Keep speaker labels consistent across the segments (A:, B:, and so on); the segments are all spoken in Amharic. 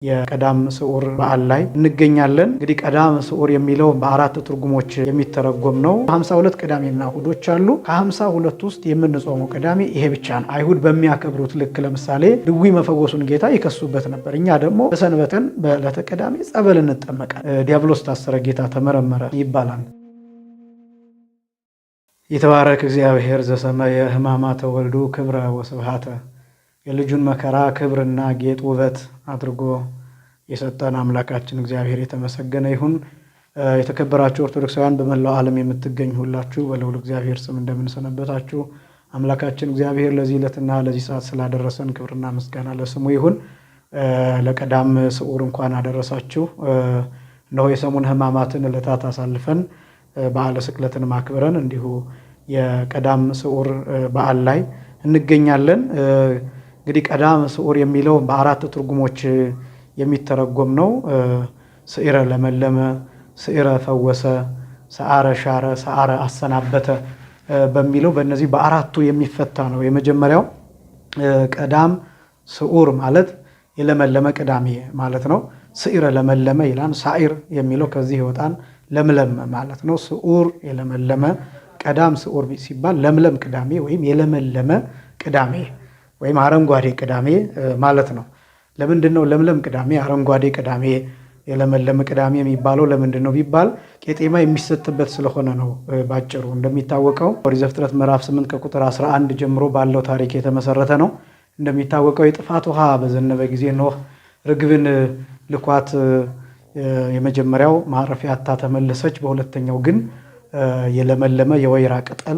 A: የቀዳም ስዑር በዓል ላይ እንገኛለን። እንግዲህ ቀዳም ስዑር የሚለው በአራት ትርጉሞች የሚተረጎም ነው። 52 ቅዳሜና እሁዶች አሉ። ከ52 ውስጥ የምንጾመው ቅዳሜ ይሄ ብቻ ነው። አይሁድ በሚያከብሩት ልክ ለምሳሌ ድውይ መፈወሱን ጌታ ይከሱበት ነበር። እኛ ደግሞ በሰንበትን በዕለተ ቅዳሜ ጸበል እንጠመቃል። ዲያብሎስ ታሰረ፣ ጌታ ተመረመረ ይባላል። የተባረክ እግዚአብሔር ዘሰመየ ሕማማተ ወልዱ ክብረ ወስብሃተ የልጁን መከራ ክብርና ጌጥ ውበት አድርጎ የሰጠን አምላካችን እግዚአብሔር የተመሰገነ ይሁን። የተከበራችሁ ኦርቶዶክሳውያን በመላው ዓለም የምትገኙ ሁላችሁ በልዑል እግዚአብሔር ስም እንደምንሰነበታችሁ አምላካችን እግዚአብሔር ለዚህ ዕለትና ለዚህ ሰዓት ስላደረሰን ክብርና ምስጋና ለስሙ ይሁን። ለቀዳም ስዑር እንኳን አደረሳችሁ። እነሆ የሰሙን ሕማማትን ዕለታት አሳልፈን በዓለ ስቅለትን ማክበረን እንዲሁ የቀዳም ስዑር በዓል ላይ እንገኛለን። እንግዲህ ቀዳም ስዑር የሚለው በአራት ትርጉሞች የሚተረጎም ነው። ስዕረ ለመለመ፣ ስዕረ ፈወሰ፣ ሰዓረ ሻረ፣ ሰዓረ አሰናበተ በሚለው በእነዚህ በአራቱ የሚፈታ ነው። የመጀመሪያው ቀዳም ስዑር ማለት የለመለመ ቅዳሜ ማለት ነው። ስዕረ ለመለመ ይላል። ሳዒር የሚለው ከዚህ ይወጣን ለምለም ማለት ነው። ስዑር የለመለመ፣ ቀዳም ስዑር ሲባል ለምለም ቅዳሜ ወይም የለመለመ ቅዳሜ ወይም አረንጓዴ ቅዳሜ ማለት ነው። ለምንድን ነው ለምለም ቅዳሜ አረንጓዴ ቅዳሜ የለመለመ ቅዳሜ የሚባለው ለምንድን ነው ቢባል ቄጤማ የሚሰጥበት ስለሆነ ነው። ባጭሩ እንደሚታወቀው ኦሪት ዘፍጥረት ምዕራፍ 8 ከቁጥር 11 ጀምሮ ባለው ታሪክ የተመሰረተ ነው። እንደሚታወቀው የጥፋት ውሃ በዘነበ ጊዜ ኖህ ርግብን ልኳት የመጀመሪያው ማረፊያ አታ ተመለሰች። በሁለተኛው ግን የለመለመ የወይራ ቅጠል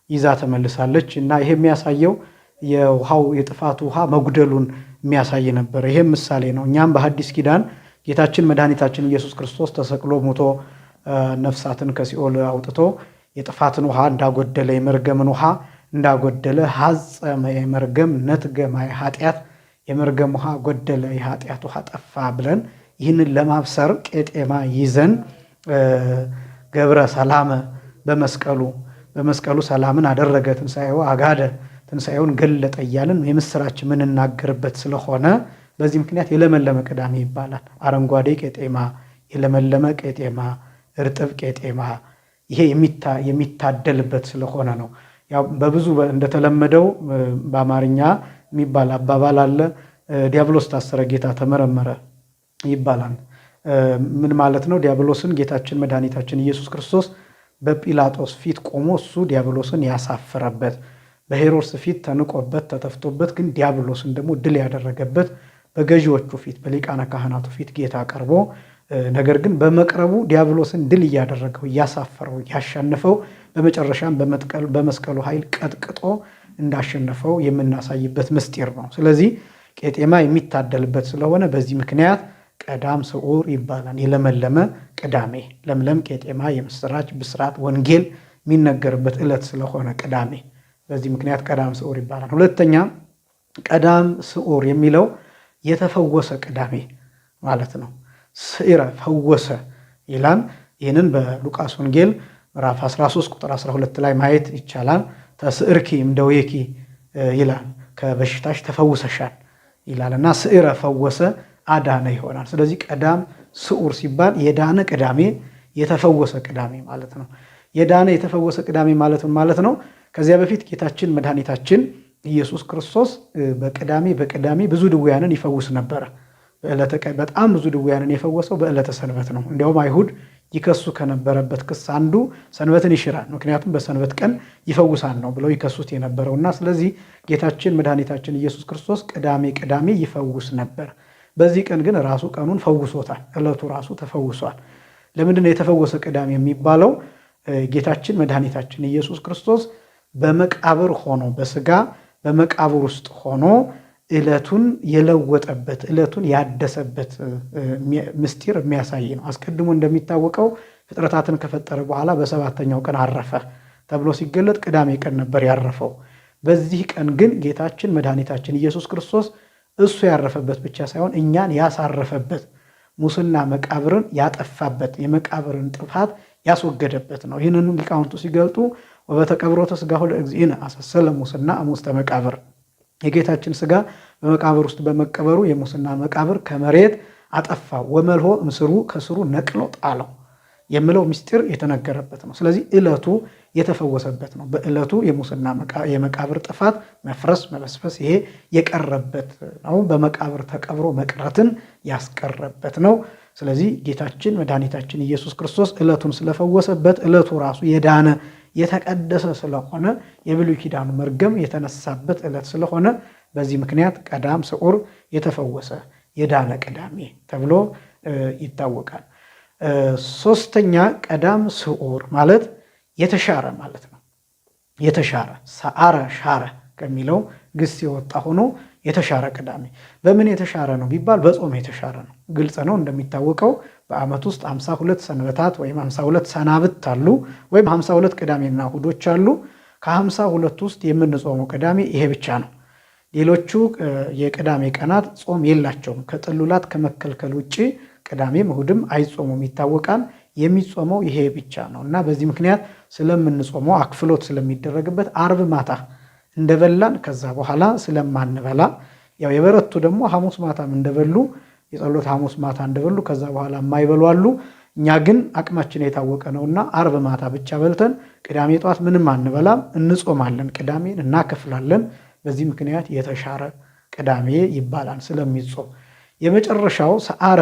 A: ይዛ ተመልሳለች እና ይሄ የሚያሳየው የውሃው የጥፋቱ ውሃ መጉደሉን የሚያሳይ ነበር። ይሄም ምሳሌ ነው። እኛም በሐዲስ ኪዳን ጌታችን መድኃኒታችን ኢየሱስ ክርስቶስ ተሰቅሎ ሞቶ ነፍሳትን ከሲኦል አውጥቶ የጥፋትን ውሃ እንዳጎደለ የመርገምን ውሃ እንዳጎደለ ሐፀመ የመርገም ነትገማ የኃጢአት የመርገም ውሃ ጎደለ የኃጢአት ውሃ ጠፋ ብለን ይህንን ለማብሰር ቄጤማ ይዘን ገብረ ሰላመ በመስቀሉ ሰላምን አደረገ፣ ትንሣኤው አጋደ፣ ትንሣኤውን ገለጠ እያልን የምስራች የምንናገርበት ስለሆነ በዚህ ምክንያት የለመለመ ቅዳሜ ይባላል። አረንጓዴ ቄጤማ፣ የለመለመ ቄጤማ፣ እርጥብ ቄጤማ ይሄ የሚታደልበት ስለሆነ ነው። ያው በብዙ እንደተለመደው በአማርኛ የሚባል አባባል አለ። ዲያብሎስ ታሰረ፣ ጌታ ተመረመረ ይባላል። ምን ማለት ነው? ዲያብሎስን ጌታችን መድኃኒታችን ኢየሱስ ክርስቶስ በጲላጦስ ፊት ቆሞ እሱ ዲያብሎስን ያሳፈረበት፣ በሄሮድስ ፊት ተንቆበት ተተፍቶበት ግን ዲያብሎስን ደግሞ ድል ያደረገበት፣ በገዢዎቹ ፊት በሊቃነ ካህናቱ ፊት ጌታ ቀርቦ ነገር ግን በመቅረቡ ዲያብሎስን ድል እያደረገው እያሳፈረው እያሸነፈው በመጨረሻም በመስቀሉ ኃይል ቀጥቅጦ እንዳሸነፈው የምናሳይበት ምስጢር ነው። ስለዚህ ቄጤማ የሚታደልበት ስለሆነ በዚህ ምክንያት ቀዳም ስዑር ይባላል። የለመለመ ቅዳሜ፣ ለምለም ቄጤማ፣ የምስራች ብስራት ወንጌል የሚነገርበት ዕለት ስለሆነ ቅዳሜ በዚህ ምክንያት ቀዳም ስዑር ይባላል። ሁለተኛ ቀዳም ስዑር የሚለው የተፈወሰ ቅዳሜ ማለት ነው። ስዕረ ፈወሰ ይላል። ይህንን በሉቃስ ወንጌል ምዕራፍ 13 ቁጥር 12 ላይ ማየት ይቻላል። ተስዕርኪ እምደዌኪ ይላል፣ ከበሽታሽ ተፈውሰሻል ይላል እና ስዕረ ፈወሰ አዳነ ይሆናል። ስለዚህ ቀዳም ስዑር ሲባል የዳነ ቅዳሜ የተፈወሰ ቅዳሜ ማለት ነው። የዳነ የተፈወሰ ቅዳሜ ማለት ነው። ከዚያ በፊት ጌታችን መድኃኒታችን ኢየሱስ ክርስቶስ በቅዳሜ ብዙ ድውያንን ይፈውስ ነበረ። በጣም ብዙ ድውያንን የፈወሰው በዕለተ ሰንበት ነው። እንዲያውም አይሁድ ይከሱ ከነበረበት ክስ አንዱ ሰንበትን ይሽራል፣ ምክንያቱም በሰንበት ቀን ይፈውሳል ነው ብለው ይከሱት የነበረውና ስለዚህ ጌታችን መድኃኒታችን ኢየሱስ ክርስቶስ ቅዳሜ ይፈውስ ነበር። በዚህ ቀን ግን ራሱ ቀኑን ፈውሶታል። ዕለቱ ራሱ ተፈውሷል። ለምንድን ነው የተፈወሰ ቅዳሜ የሚባለው? ጌታችን መድኃኒታችን ኢየሱስ ክርስቶስ በመቃብር ሆኖ በስጋ በመቃብር ውስጥ ሆኖ ዕለቱን የለወጠበት ዕለቱን ያደሰበት ምስጢር የሚያሳይ ነው። አስቀድሞ እንደሚታወቀው ፍጥረታትን ከፈጠረ በኋላ በሰባተኛው ቀን አረፈ ተብሎ ሲገለጥ ቅዳሜ ቀን ነበር ያረፈው። በዚህ ቀን ግን ጌታችን መድኃኒታችን ኢየሱስ ክርስቶስ እሱ ያረፈበት ብቻ ሳይሆን እኛን ያሳረፈበት፣ ሙስና መቃብርን ያጠፋበት፣ የመቃብርን ጥፋት ያስወገደበት ነው። ይህንን ሊቃውንቱ ሲገልጡ ወበተቀብሮተ ሥጋሁ ለእግዚእነ አሰሰለ ሙስና እሙስተ መቃብር የጌታችን ሥጋ በመቃብር ውስጥ በመቀበሩ የሙስና መቃብር ከመሬት አጠፋው፣ ወመልሆ እምስሩ ከስሩ ነቅሎ ጣለው የሚለው ምስጢር የተነገረበት ነው። ስለዚህ ዕለቱ የተፈወሰበት ነው። በዕለቱ የሙስና የመቃብር ጥፋት መፍረስ መበስበስ ይሄ የቀረበት ነው። በመቃብር ተቀብሮ መቅረትን ያስቀረበት ነው። ስለዚህ ጌታችን መድኃኒታችን ኢየሱስ ክርስቶስ ዕለቱን ስለፈወሰበት ዕለቱ ራሱ የዳነ የተቀደሰ ስለሆነ የብሉይ ኪዳኑ መርገም የተነሳበት ዕለት ስለሆነ በዚህ ምክንያት ቀዳም ስዑር የተፈወሰ የዳነ ቅዳሜ ተብሎ ይታወቃል። ሶስተኛ ቀዳም ስዑር ማለት የተሻረ ማለት ነው። የተሻረ ሰዓረ ሻረ ከሚለው ግስ የወጣ ሆኖ የተሻረ ቅዳሜ። በምን የተሻረ ነው ቢባል በጾም የተሻረ ነው። ግልጽ ነው። እንደሚታወቀው በዓመት ውስጥ 52 ሰንበታት ወይም 52 ሰናብት አሉ፣ ወይም 52 ቅዳሜና እሁዶች አሉ። ከ52 ውስጥ የምንጾመው ቅዳሜ ይሄ ብቻ ነው። ሌሎቹ የቅዳሜ ቀናት ጾም የላቸውም። ከጥሉላት ከመከልከል ውጭ ቅዳሜም እሁድም አይጾሙም ይታወቃል። የሚጾመው ይሄ ብቻ ነው እና በዚህ ምክንያት ስለምንጾመው አክፍሎት ስለሚደረግበት አርብ ማታ እንደበላን ከዛ በኋላ ስለማንበላ ያው የበረቱ ደግሞ ሐሙስ ማታም እንደበሉ የጸሎት ሐሙስ ማታ እንደበሉ ከዛ በኋላ የማይበሉ አሉ። እኛ ግን አቅማችን የታወቀ ነውና አርብ ማታ ብቻ በልተን ቅዳሜ ጠዋት ምንም አንበላም፣ እንጾማለን፣ ቅዳሜን እናከፍላለን። በዚህ ምክንያት የተሻረ ቅዳሜ ይባላል ስለሚጾም። የመጨረሻው ሰዓረ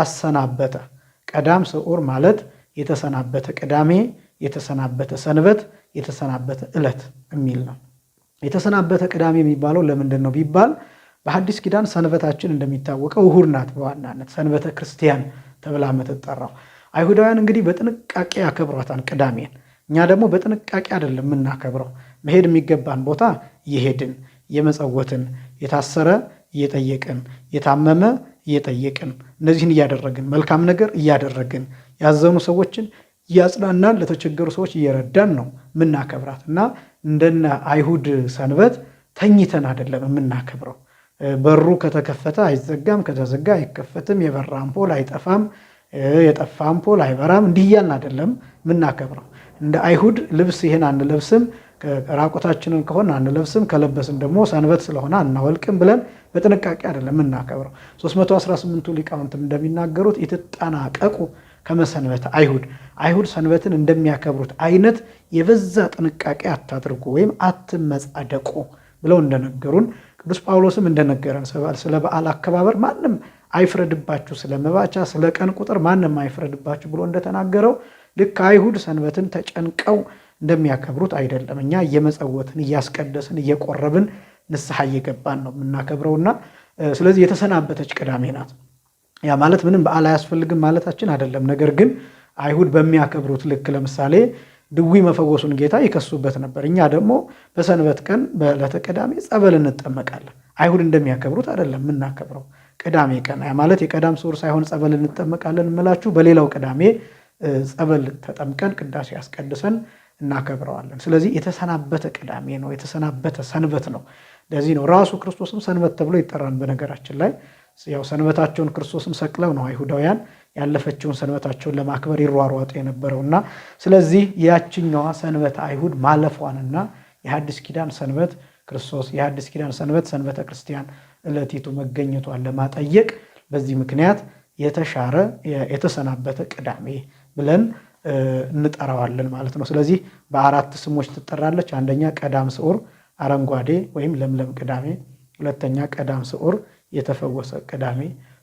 A: አሰናበተ። ቀዳም ስዑር ማለት የተሰናበተ ቅዳሜ፣ የተሰናበተ ሰንበት፣ የተሰናበተ ዕለት የሚል ነው። የተሰናበተ ቅዳሜ የሚባለው ለምንድን ነው ቢባል በሐዲስ ኪዳን ሰንበታችን እንደሚታወቀው እሁድ ናት። በዋናነት ሰንበተ ክርስቲያን ተብላ የምትጠራው አይሁዳውያን እንግዲህ በጥንቃቄ ያከብሯታን ቅዳሜን። እኛ ደግሞ በጥንቃቄ አይደለም የምናከብረው። መሄድ የሚገባን ቦታ እየሄድን እየመጸወትን፣ የታሰረ እየጠየቅን፣ የታመመ እየጠየቅን፣ እነዚህን እያደረግን፣ መልካም ነገር እያደረግን፣ ያዘኑ ሰዎችን እያጽናናን፣ ለተቸገሩ ሰዎች እየረዳን ነው የምናከብራት እና እንደነ አይሁድ ሰንበት ተኝተን አይደለም የምናከብረው። በሩ ከተከፈተ አይዘጋም፣ ከተዘጋ አይከፈትም፣ የበራ አምፖል አይጠፋም፣ የጠፋ አምፖል አይበራም። እንዲህ እያልን አይደለም የምናከብረው። እንደ አይሁድ ልብስ ይህን አንለብስም፣ ራቆታችንን ከሆን አንለብስም፣ ከለበስን ደግሞ ሰንበት ስለሆነ አናወልቅም ብለን በጥንቃቄ አይደለም የምናከብረው። 318ቱ ሊቃውንትም እንደሚናገሩት ይትጠናቀቁ ከመሰንበተ አይሁድ ሰንበትን እንደሚያከብሩት አይነት የበዛ ጥንቃቄ አታድርጉ ወይም አትመጻደቁ ብለው እንደነገሩን ቅዱስ ጳውሎስም እንደነገረን ስለ በዓል አከባበር ማንም አይፍረድባችሁ፣ ስለ መባቻ ስለ ቀን ቁጥር ማንም አይፍረድባችሁ ብሎ እንደተናገረው ልክ አይሁድ ሰንበትን ተጨንቀው እንደሚያከብሩት አይደለም። እኛ እየመጸወትን እያስቀደስን እየቆረብን ንስሐ እየገባን ነው የምናከብረውና ስለዚህ የተሰናበተች ቅዳሜ ናት። ያ ማለት ምንም በዓል አያስፈልግም ማለታችን አይደለም። ነገር ግን አይሁድ በሚያከብሩት ልክ ለምሳሌ ድዊ መፈወሱን ጌታ ይከሱበት ነበር። እኛ ደግሞ በሰንበት ቀን በዕለተ ቅዳሜ ጸበል እንጠመቃለን። አይሁድ እንደሚያከብሩት አይደለም የምናከብረው። ቅዳሜ ቀን ያ ማለት የቀዳም ስዑር ሳይሆን ጸበል እንጠመቃለን የምላችሁ በሌላው ቅዳሜ ጸበል ተጠምቀን ቅዳሴ ያስቀድሰን እናከብረዋለን። ስለዚህ የተሰናበተ ቅዳሜ ነው፣ የተሰናበተ ሰንበት ነው። ለዚህ ነው ራሱ ክርስቶስም ሰንበት ተብሎ ይጠራል። በነገራችን ላይ ያው ሰንበታቸውን ክርስቶስን ሰቅለው ነው አይሁዳውያን ያለፈችውን ሰንበታቸውን ለማክበር ይሯሯጡ የነበረውና ስለዚህ ያችኛዋ ሰንበት አይሁድ ማለፏንና የሐዲስ ኪዳን ሰንበት ክርስቶስ የሐዲስ ኪዳን ሰንበት ሰንበተ ክርስቲያን ዕለቲቱ መገኘቷን ለማጠየቅ በዚህ ምክንያት የተሻረ የተሰናበተ ቅዳሜ ብለን እንጠራዋለን ማለት ነው። ስለዚህ በአራት ስሞች ትጠራለች። አንደኛ ቀዳም ስዑር አረንጓዴ ወይም ለምለም ቅዳሜ፣ ሁለተኛ ቀዳም ስዑር የተፈወሰ ቅዳሜ፣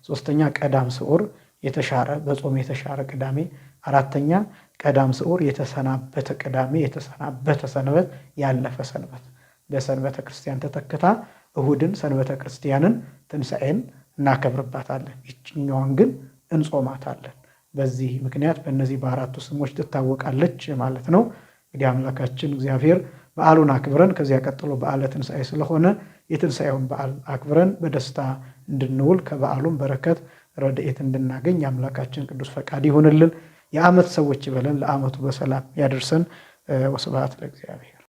A: ሶስተኛ ቀዳም ስዑር የተሻረ በጾም የተሻረ ቅዳሜ፣ አራተኛ ቀዳም ስዑር የተሰናበተ ቅዳሜ፣ የተሰናበተ ሰንበት፣ ያለፈ ሰንበት በሰንበተ ክርስቲያን ተተክታ እሁድን ሰንበተ ክርስቲያንን ትንሣኤን እናከብርባታለን። ይችኛዋን ግን እንጾማታለን። በዚህ ምክንያት በእነዚህ በአራቱ ስሞች ትታወቃለች ማለት ነው። እንግዲህ አምላካችን እግዚአብሔር በዓሉን አክብረን ከዚያ ቀጥሎ በዓለ ትንሣኤ ስለሆነ የትንሣኤውን በዓል አክብረን በደስታ እንድንውል ከበዓሉም በረከት ረድኤት እንድናገኝ የአምላካችን ቅዱስ ፈቃድ ይሁንልን። የዓመት ሰዎች ይበለን፣ ለዓመቱ በሰላም ያደርሰን። ወስብሐት ለእግዚአብሔር።